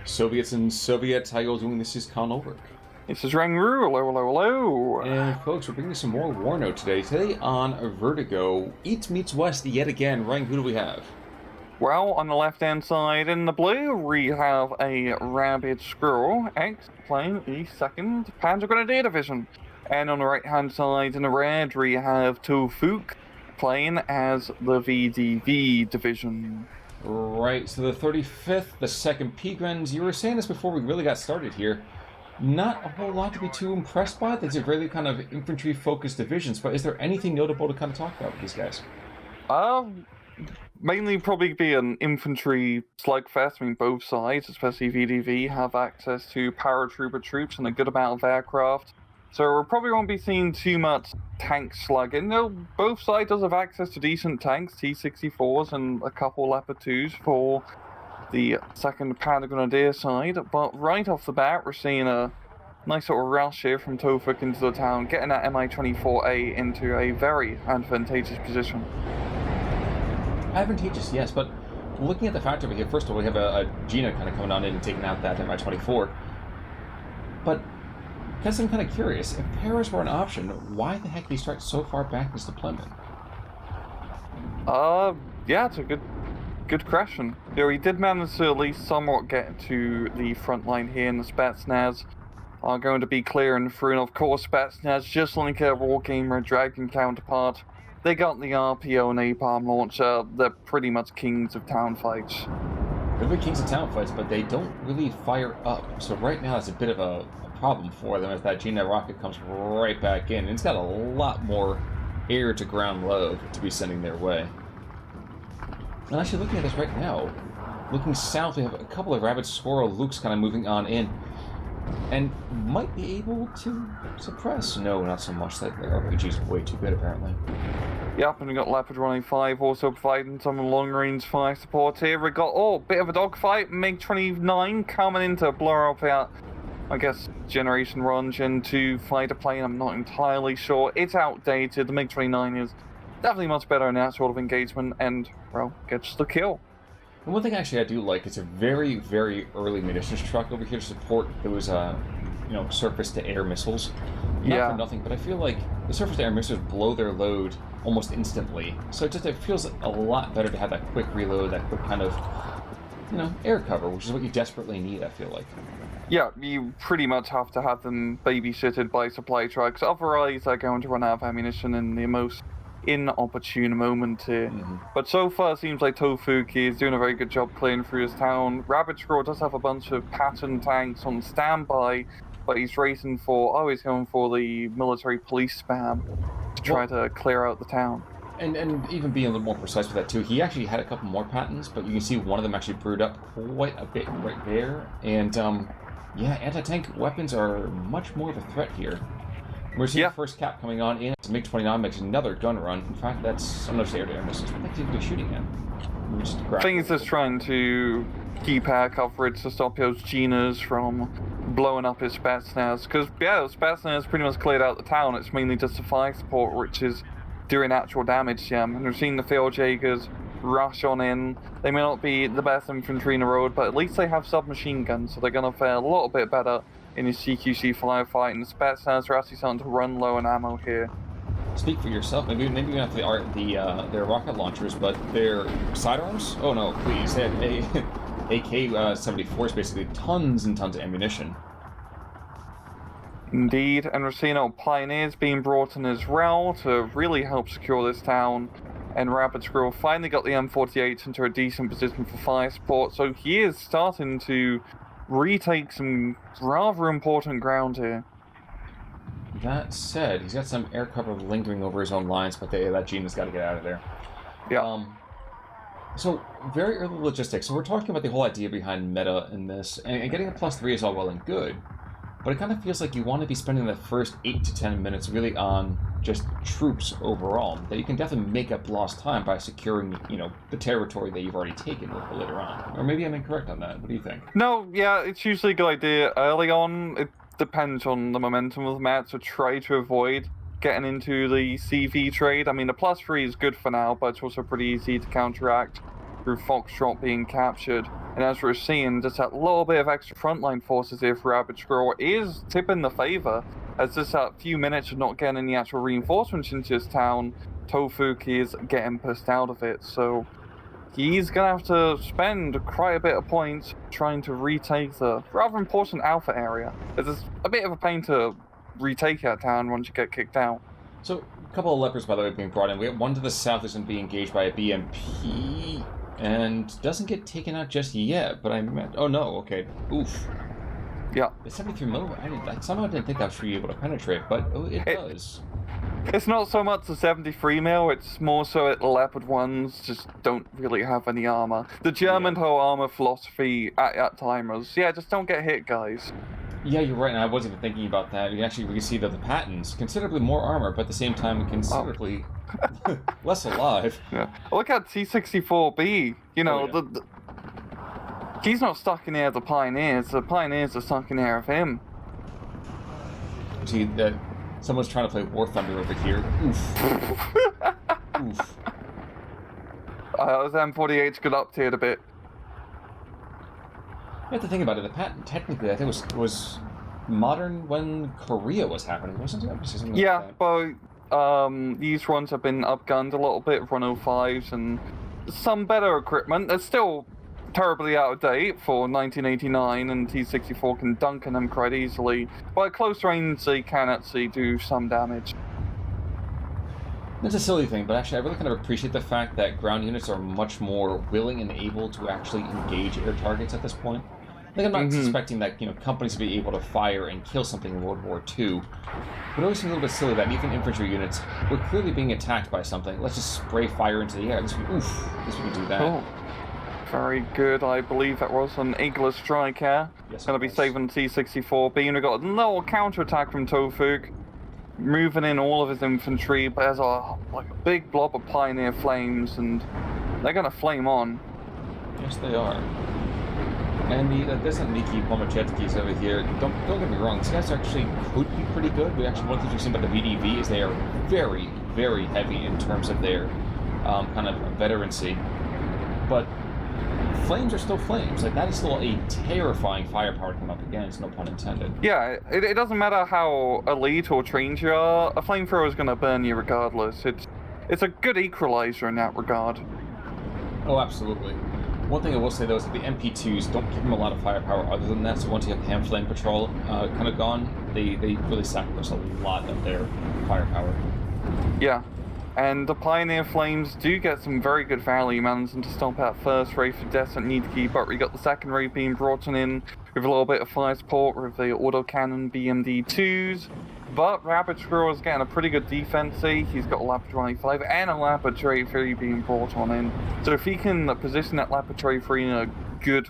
Soviets and Soviets, how you doing? This is Over. This is Rangru, hello. And folks, we're bringing some more WARNO today. Today on Vertigo, East meets West yet again. Ryan, who do we have? Well, on the left-hand side in the blue, we have a RabidSquirrelX playing the 2nd Panzergrenadier division. And on the right-hand side in the red, we have Tofuk playing as the VDV division. Right, so the 35th, the 2nd P-Grens. You were saying this before we really got started here. Not a whole lot to be too impressed by. These are really kind of infantry-focused divisions, but is there anything notable to kind of talk about with these guys? Mainly probably be an infantry slugfest. I mean, both sides, especially VDV, have access to paratrooper troops and a good amount of aircraft. So we probably won't be seeing too much tank slugging. No, both sides does have access to decent tanks, T-64s and a couple Leopard 2s for the 2nd Panzergrenadier side. But right off the bat, we're seeing a nice little rush here from Tofuk into the town, getting that Mi-24A into a very advantageous position. Advantageous, yes, but looking at the fact over here, first of all, we have a Gina kind of coming on in and taking out that Mi-24. But because I'm kind of curious, if Paras were an option, why the heck did he start so far back in his deployment? Yeah, it's a good question. You know, he did manage to at least somewhat get to the front line here, and the Spetsnaz are going to be clearing through. And of course, Spetsnaz, just like a Wargamer Dragon counterpart, they got the RPO and napalm launcher. They're pretty much kings of town fights. They're the kings of town fights, but they don't really fire up. So right now, it's a bit of a problem for them if that Gina rocket comes right back in. And it's got a lot more air to ground load to be sending their way. And actually, looking at this right now, looking south, we have a couple of RabidSquirrelX kind of moving on in, and might be able to suppress. No, not so much. That RPG's way too good, apparently. Yep, and we got Leopard 185 also providing some long-range fire support here. We got, a bit of a dogfight. MiG-29 coming in to blow up out, I guess, Generation 1, Gen 2 fighter plane. I'm not entirely sure. It's outdated. The MiG-29 is definitely much better in that sort of engagement, and, well, gets the kill. And one thing actually I do like, it's a very, very early munitions truck over here to support those, surface-to-air missiles. Not for nothing, but I feel like the surface-to-air missiles blow their load almost instantly. So it feels a lot better to have that quick reload, that quick kind of, air cover, which is what you desperately need, I feel like. Yeah, you pretty much have to have them babysitted by supply trucks, otherwise they're going to run out of ammunition in the most inopportune moment here. But so far it seems like Tofuk is doing a very good job clearing through his town. RabidSquirrel does have a bunch of Patton tanks on standby, but he's going for the military police spam to try to clear out the town. And even being a little more precise with that too, he actually had a couple more Pattons, but you can see one of them actually brewed up quite a bit right there. And anti-tank weapons are much more of a threat here. We're seeing the first cap coming on in. It's MiG-29 makes another gun run. In fact, that's another air-to-air missiles. What the heck are they shooting at? I think it's just trying to keep air coverage to stop those Ginas from blowing up his Spetsnaz. Because, the Spetsnaz pretty much cleared out the town. It's mainly just the fire support, which is doing actual damage. And we've seen the Field Jaegers rush on in. They may not be the best infantry in the road, but at least they have submachine guns, so they're going to fare a little bit better in his CQC firefight, and the Spetsnaz are actually starting to run low on ammo here. Speak for yourself. Maybe we have their rocket launchers, but their sidearms? Oh no, please. They have AK-74s, basically tons and tons of ammunition. Indeed, and we're seeing Pioneers being brought in as well to really help secure this town. And RabidSquirrel finally got the M48 into a decent position for fire support, so he is starting to retake some rather important ground here. That said, he's got some air cover lingering over his own lines, but that Gina's got to get out of there. Yeah. So, very early logistics. So we're talking about the whole idea behind meta in this, and getting a +3 is all well and good, but it kind of feels like you want to be spending the first 8 to 10 minutes really on just troops overall. That you can definitely make up lost time by securing, the territory that you've already taken later on. Or maybe I'm incorrect on that. What do you think? No, yeah, it's usually a good idea early on. It depends on the momentum of the match, so try to avoid getting into the CV trade. I mean, the +3 is good for now, but it's also pretty easy to counteract through Foxtrot being captured. And as we're seeing, just that little bit of extra frontline forces here for Rabid Squirrel is tipping the favor, as just that few minutes of not getting any actual reinforcements into this town, Tofuk is getting pushed out of it. So he's going to have to spend quite a bit of points trying to retake the rather important Alpha area. It's a bit of a pain to retake that town once you get kicked out. So, a couple of leopards, by the way, being brought in. We have one to the south that's going to be engaged by a BMP, and doesn't get taken out just yet, but I meant... Oh, no, okay. Oof. Yeah. The 73mm, I somehow didn't think that was really able to penetrate, but it does. It's not so much the 73mm, it's more so that the Leopard ones just don't really have any armor. The German whole armor philosophy at that time was, yeah, just don't get hit, guys. Yeah, you're right, and I wasn't even thinking about that. We can see that the Pattons, considerably more armor, but at the same time, considerably less alive. Yeah. Look at T-64B, you know, he's not stuck in there of the Pioneers are stuck in there of him. See, that someone's trying to play War Thunder over here. Oof. Oof. Those M48s got up tiered a bit. You have to think about it. The Patton, technically, I think was modern when Korea was happening, wasn't it? Yeah, but these ones have been upgunned a little bit, 105s, and some better equipment. They're still terribly out of date for 1989, and T-64 can dunk on them quite easily. But at close range, they can actually do some damage. It's a silly thing, but actually I really kind of appreciate the fact that ground units are much more willing and able to actually engage air targets at this point. Like, I'm not suspecting that, companies will be able to fire and kill something in World War II. But it always seems a little bit silly that even infantry units were clearly being attacked by something. Let's just spray fire into the air. At least we can do that. Oh, very good. I believe that was an Eagler strike here. Yes, going to be saving T-64B, and we've got a little counterattack from Tofuk, moving in all of his infantry, but there's a big blob of Pioneer flames, and they're going to flame on. Yes, they are. And there's some Niki Pomachevskis over here. Don't get me wrong, these guys actually could be pretty good. One thing we've seen about the VDV is they are very, very heavy in terms of their kind of veterancy. But flames are still flames. Like, that is still a terrifying firepower to come up against, no pun intended. Yeah, it doesn't matter how elite or trained you are, a flamethrower is going to burn you regardless. It's a good equalizer in that regard. Oh, absolutely. One thing I will say, though, is that the MP2s don't give them a lot of firepower other than that, so once you have Ham Flame Patrol kind of gone, they really sacrifice a lot of their firepower. Yeah, and the Pioneer Flames do get some very good value, managing to stomp out first ray for Descent Nidki, but we got the second ray being brought in with a little bit of fire support with the autocannon BMD2s. But Rabid Squirrel is getting a pretty good defense. He's got a Leopard 25 and a Leopard 3 being brought on in. So if he can position that Leopard 3 in a good,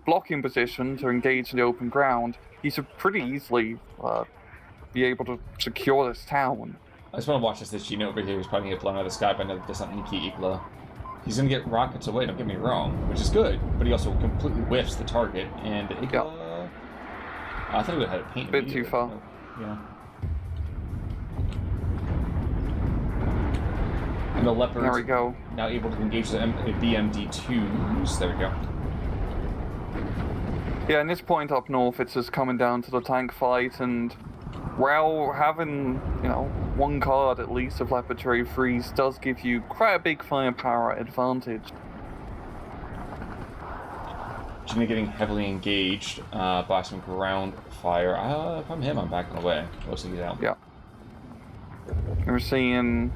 blocking position to engage in the open ground, he should pretty easily be able to secure this town. I just want to watch this Gino over here who's probably going to get blown out of the sky by another Descent Niki Igla. He's going to get rockets away, don't get me wrong, which is good, but he also completely whiffs the target, and Igla... I thought he would have had a paint. A bit too far. Yeah. And the Leopard there we go. Now able to engage the BMD2s. There we go. Yeah, and this point up north, it's just coming down to the tank fight, and having, one card at least of Leopard 3s does give you quite a big firepower advantage. Gina getting heavily engaged by some ground fire. If I'm him, I'm backing away. Close to get out. Yeah. We're seeing,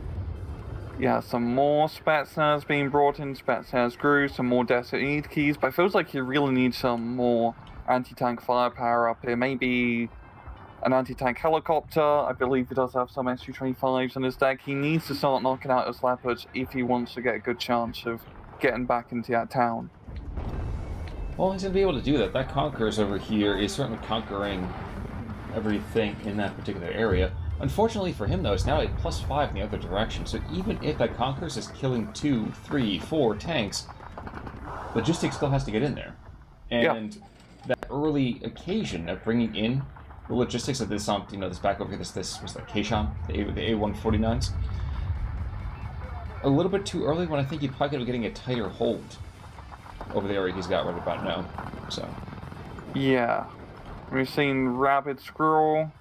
some more Spetsnaz being brought in. Spetsnaz grew, some more Desert Need keys, but it feels like you really need some more anti-tank firepower up here. Maybe an anti-tank helicopter. I believe he does have some Su-25s on his deck. He needs to start knocking out his Leopards if he wants to get a good chance of getting back into that town. Well, he's going to be able to do that. That Conqueror's over here is certainly conquering everything in that particular area. Unfortunately for him, though, it's now at +5 in the other direction. So even if that Conqueror's is killing 2, 3, 4 tanks, logistics still has to get in there. And that early occasion of bringing in the logistics of this, this back over here, this was like Keishan, the A149s. a little bit too early when I think he probably could be getting a tighter hold over the area he's got right about now. So. Yeah. We've seen Rabid Squirrel.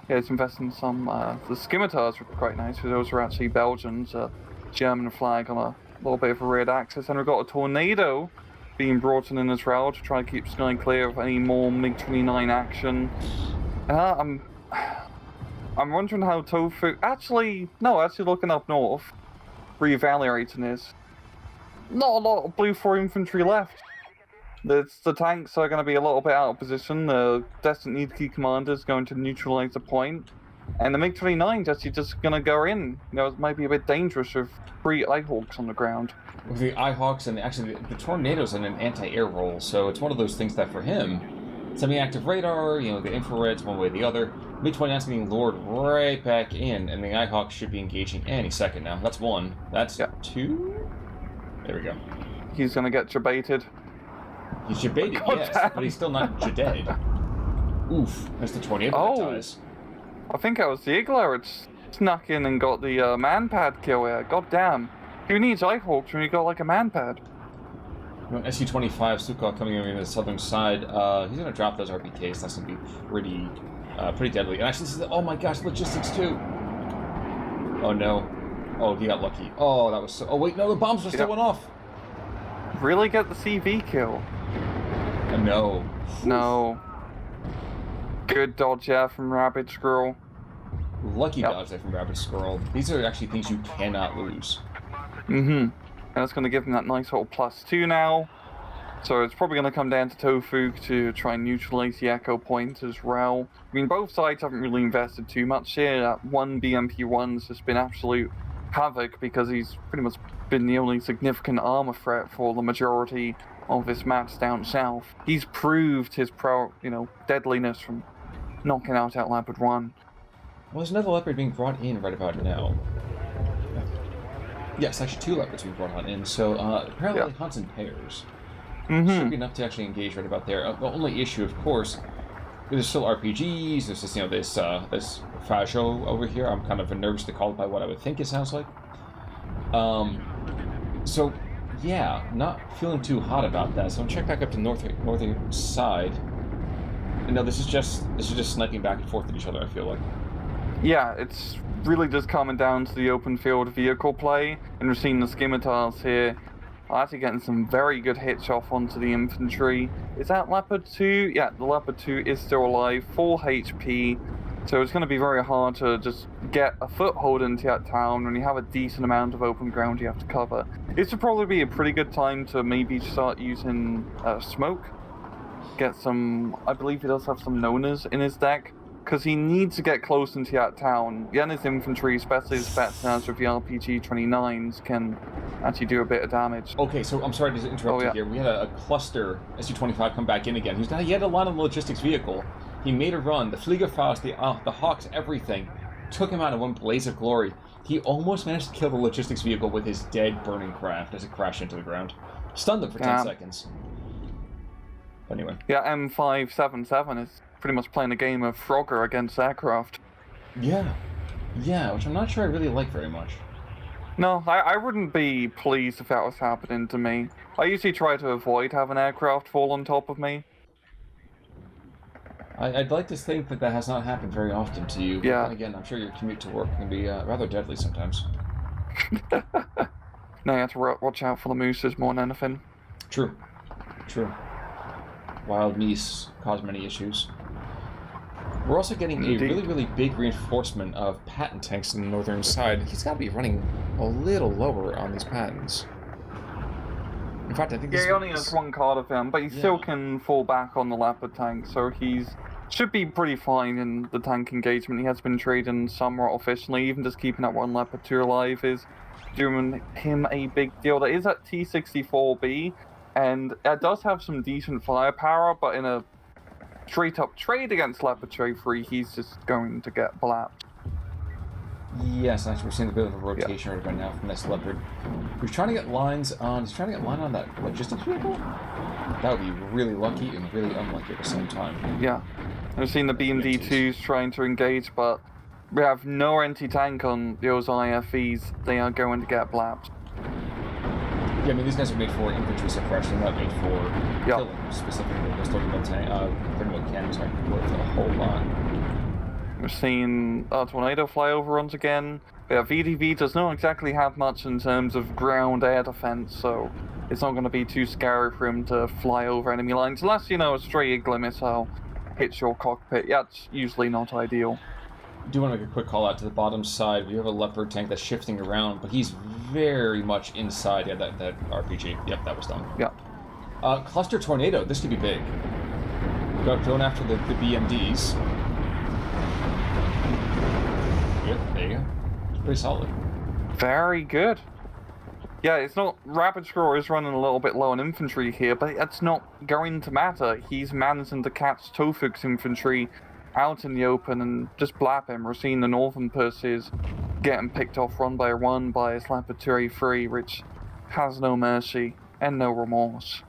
Yeah, he's investing in some. The scimitars were quite nice, because those are actually Belgians. German flag on a little bit of a rear axis. And we've got a tornado being brought in as well to try to keep Sky clear of any more MiG-29 action. I'm wondering how Tofuk... Actually looking up north, re-evaluating this. Not a lot of Blue 4 infantry left. The tanks are going to be a little bit out of position. The Destined Need Key Commander's going to neutralize the point. And the MiG-29's actually just going to go in. You know, it might be a bit dangerous with 3 Eyehawks on the ground. With the Eyehawks, and actually the Tornado's in an anti-air role, so it's one of those things that for him, semi-active radar, you know, the infrared's one way or the other. MiG-29's getting lured right back in, and the Eyehawks should be engaging any second now. That's one. That's two? There we go. He's going to get jebaited. He's jebaited, yes, but he's still not dead. Oof, that's the Tornado that dies. I think that was the Igler. It's snuck in and got the man-pad kill here. God damn. Who needs Eyehawks when you got like a man-pad? SU-25 Sukhoi coming over to the southern side. He's going to drop those RPKs. That's going to be pretty deadly. And actually, this is, oh my gosh, logistics too. Oh no. Oh, he got lucky. Oh, that was so... Oh wait, no, the bombs are still went off. Really get the CV kill? No. No. Good dodge there from Rabid Squirrel. Lucky dodge there from Rabid Squirrel. These are actually things you cannot lose. Mm-hmm. And that's going to give him that nice little +2 now. So it's probably going to come down to Tofuk to try and neutralize the echo point as well. I mean, both sides haven't really invested too much here. That one BMP-1's just been absolute havoc because he's pretty much been the only significant armor threat for the majority of this match down south. He's proved his deadliness from knocking out that Leopard 1. Well, there's another Leopard being brought in right about now. Yes, actually 2 Leopards being brought on in, so apparently hunts in pairs. Should be enough to actually engage right about there. The only issue, of course, there's still RPGs, there's just, this Fajo over here. I'm kind of nervous to call it by what I would think it sounds like. So, yeah, not feeling too hot about that. So I'm check back up to northern side. No, this is just sniping back and forth at each other, I feel like. Yeah, it's really just coming down to the open field vehicle play, and we're seeing the scimitars here actually getting some very good hits off onto the infantry. Is that Leopard 2? Yeah, the Leopard 2 is still alive, 4 HP, so it's going to be very hard to just get a foothold into that town when you have a decent amount of open ground you have to cover. This would probably be a pretty good time to maybe start using smoke. Get some, I believe he does have some Nonas in his deck, because he needs to get close into that town. Yeah, and his infantry, especially his Spetsnaz with the RPG-29s, can actually do a bit of damage. Okay, so I'm sorry to interrupt you here. We had a cluster SU-25 come back in again. He had a line on the logistics vehicle. He made a run. The Fliegerfaust, the Hawks, everything, took him out in one blaze of glory. He almost managed to kill the logistics vehicle with his dead, burning craft as it crashed into the ground. Stunned them for 10 seconds. Anyway. Yeah, M577 is pretty much playing a game of Frogger against aircraft. Yeah, which I'm not sure I really like very much. No, I wouldn't be pleased if that was happening to me. I usually try to avoid having aircraft fall on top of me. I'd like to think that has not happened very often to you. But yeah. Then again, I'm sure your commute to work can be rather deadly sometimes. No, you have to watch out for the mooses more than anything. True. Wild meese cause many issues. We're also getting a really, really big reinforcement of patent tanks on the northern side. He's got to be running a little lower on these patents. In fact, I think he only has 1 card of them, but he still can fall back on the Leopard tank, so he's should be pretty fine in the tank engagement. He has been trading somewhat efficiently. Even just keeping that 1 Leopard 2 alive is doing him a big deal. That is at T-64B, and it does have some decent firepower, but in a straight-up trade against Leopard 3, he's just going to get blapped. Yes, actually, we're seeing a bit of a rotation right now from this Leopard. He's trying to get lines on. He's trying to get line on that logistics vehicle. That would be really lucky and really unlucky at the same time. Yeah, I've seen the BMD2s trying to engage, but We have no anti-tank on those IFEs. They are going to get blapped. Yeah, I mean, these guys are made for infantry suppression, not made for killing specifically. They're still going to thermal cannons aren't worth a whole lot. We're seeing tornado flyovers again. Yeah, VDV does not exactly have much in terms of ground-air defense, so it's not going to be too scary for him to fly over enemy lines, unless, you know, a stray Igla missile hits your cockpit. Yeah, it's usually not ideal. I do want to make a quick call out to the bottom side. We have a Leopard tank that's shifting around, but he's very much inside. Yeah, that RPG. Yep, that was done. Yeah. Cluster Tornado. This could be big. Going after the BMDs. Yep, there you go. It's pretty solid. Very good. Yeah, it's not... RabidSquirrel is running a little bit low on infantry here, but that's not going to matter. He's managing to catch Tofuk's infantry out in the open and just blap him. We're seeing the northern purses getting picked off one by his Leopard 2A3, which has no mercy and no remorse.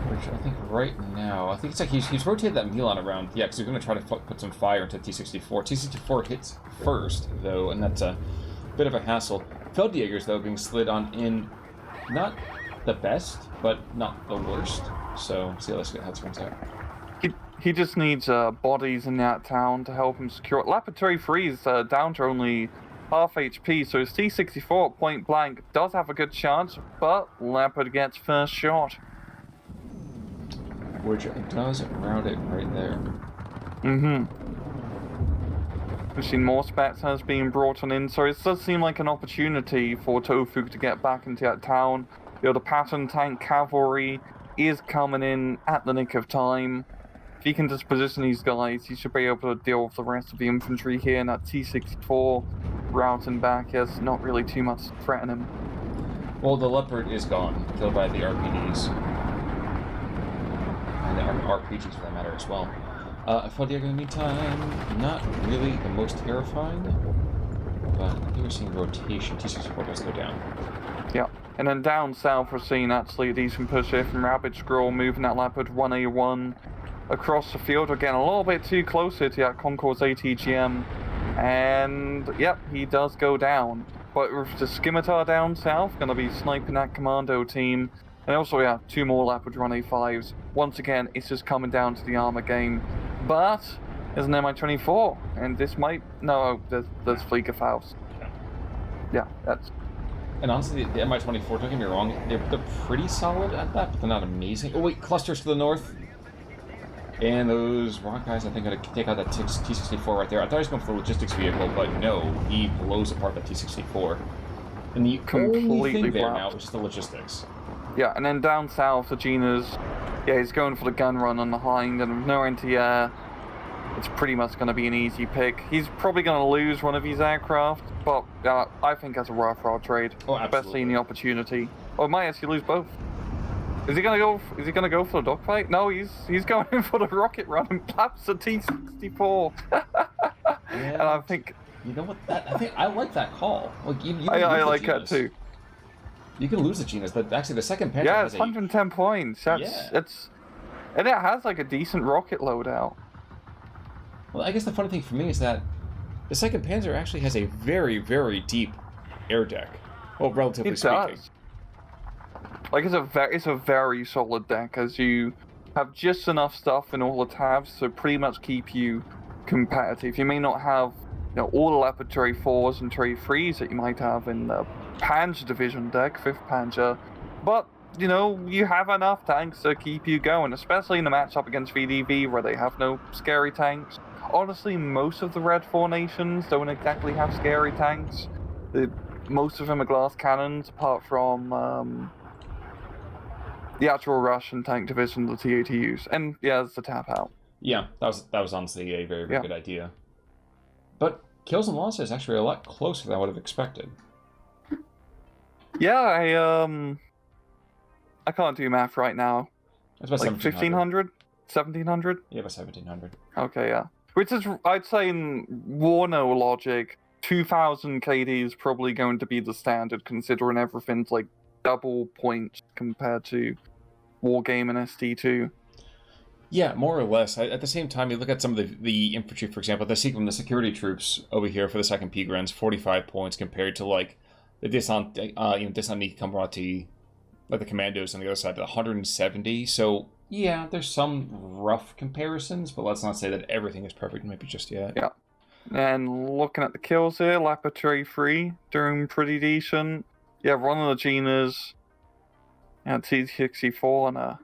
Which I think right now, I think it's like he's rotated that Milan around, yeah, because he's going to try to put some fire into T-64. T-64 hits first, though, and that's a bit of a hassle. Feldjägers, though, being slid on in, not the best, but not the worst. So, see how this turns out. He just needs bodies in that town to help him secure it. Leopard 2A3 is down to only half HP, so his T-64 at point blank does have a good chance, but Leopard gets first shot. Which does round it right there. Mm-hmm. We've seen more Spetsnaz being brought on in, so it does seem like an opportunity for Tofuk to get back into that town. You know, the pattern tank cavalry is coming in at the nick of time. If he can just position these guys, he should be able to deal with the rest of the infantry here, and that T-64 routing back has not really too much to threaten him. Well, the Leopard is gone, killed by the RPDs. And the RPGs, for that matter, as well. Feldjäger, in the meantime, not really the most terrifying, but I think we're seeing rotation. T-64 does go down. Yeah, and then down south we're seeing actually a decent push here from RabidSquirrel, moving that Leopard 1A1 across the field. We're getting a little bit too close here to that Concourse ATGM, and yep, he does go down. But with the Scimitar down south, going to be sniping that commando team. And also, yeah, 2 more Leopard 1A5s. Once again, it's just coming down to the armor game. But there's an Mi-24, and this might... No, there's Fliegerfaust. Yeah, that's... And honestly, the Mi-24, don't get me wrong, they're pretty solid at that, but they're not amazing. Oh wait, clusters to the north. And those rock guys, I think, are going to take out that T-64 right there. I thought he was going for the logistics vehicle, but no, he blows apart that T-64. And the only thing there now is just the logistics. Yeah, and then down south, the Gena's, yeah, he's going for the gun run on the hind, and with no anti-air, it's pretty much going to be an easy pick. He's probably going to lose one of his aircraft, but I think that's a rough trade, especially in the opportunity. Or might actually lose both. Is he gonna go for the dogfight? No, he's going in for the rocket run and claps the T-64. Yeah, and I think, you know what? I like that call. Like I like that too. You can lose the Genas, but actually the second Panzer has 110 points. And it has like a decent rocket loadout. Well, I guess the funny thing for me is that the second Panzer actually has a very, very deep air deck. Well, relatively speaking. It does. Like, it's a very solid deck, as you have just enough stuff in all the tabs to pretty much keep you competitive. You may not have, you know, all the Leopard 2A4s and 2A3s that you might have in the Panzer Division deck, 5th Panzer, but, you know, you have enough tanks to keep you going, especially in the matchup against VDV, where they have no scary tanks. Honestly, most of the Red 4 nations don't exactly have scary tanks. Most of them are glass cannons, apart from the actual Russian tank division, the TATUs, and yeah, it's the tap out. Yeah, that was honestly a very, very good idea. But kills and losses is actually a lot closer than I would have expected. Yeah, I can't do math right now. It's about like 1,500? 1,700? Yeah, about 1,700. Okay, yeah. Which is, I'd say in WARNO logic, 2,000 KD is probably going to be the standard, considering everything's like double points compared to Wargame and ST2. Yeah, more or less. At the same time, you look at some of the infantry, for example, the security troops over here for the second P-Grens, 45 points compared to, like, the Descendant Camarati, like the commandos on the other side, 170. So, yeah, there's some rough comparisons, but let's not say that everything is perfect maybe just yet. Yeah. And looking at the kills here, Laboratory 3 doing pretty decent. Yeah, Ron Legina's T-64 and a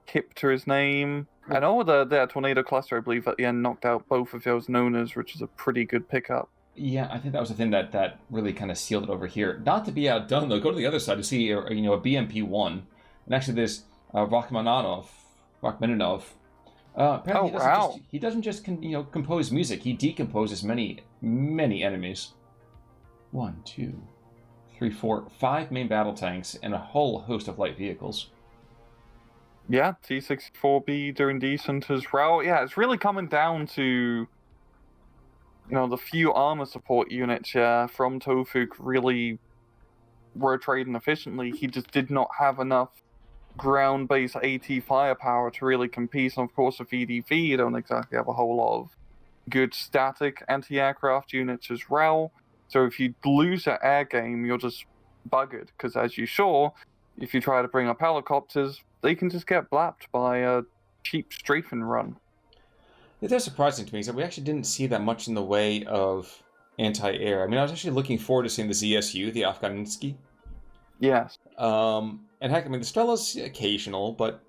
hip to his name. And the Tornado Cluster, I believe, at the end knocked out both of those Nonas, which is a pretty good pickup. Yeah, I think that was the thing that really kind of sealed it over here. Not to be outdone, though, go to the other side to see a BMP-1. And actually, there's Rachmaninoff. Apparently he doesn't just compose music. He decomposes many enemies. 1, 2, 3, 4, 5 main battle tanks and a whole host of light vehicles. Yeah, T-64B doing decent as well. Yeah, it's really coming down to, the few armor support units from Tofuk really were trading efficiently. He just did not have enough ground-based AT firepower to really compete. And of course, with VDV, you don't exactly have a whole lot of good static anti-aircraft units as well. So if you lose that air game, you're just buggered, because as you saw, if you try to bring up helicopters, they can just get blapped by a cheap strafing run. That's surprising to me, is that we actually didn't see that much in the way of anti-air. I mean, I was actually looking forward to seeing the ZSU, the Afghaninsky. Yes. And heck, I mean, the Stella's occasional, but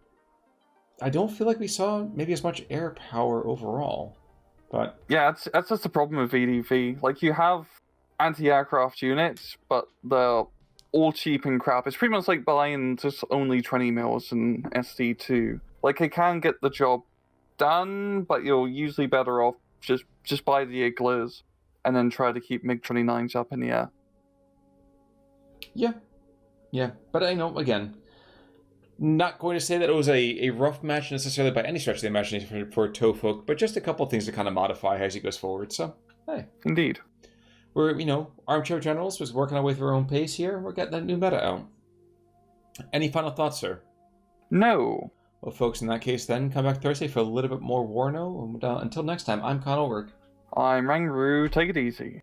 I don't feel like we saw maybe as much air power overall. But yeah, that's just the problem with VDV. Like, you have anti-aircraft units, but they're all cheap and crap. It's pretty much like buying just only 20 mils and SD2. Like, it can get the job done, but you're usually better off just buy the Iglas and then try to keep MiG-29s up in the air. Yeah, but again, not going to say that it was a rough match necessarily by any stretch of the imagination for Tofuk, but just a couple things to kind of modify as he goes forward. So, hey. Indeed. We're, Armchair Generals was working our way through our own pace here. We're getting that new meta out. Any final thoughts, sir? No. Well, folks, in that case, then, come back Thursday for a little bit more WARNO. And until next time, I'm Con Ulrich. I'm Rangaroo. Take it easy.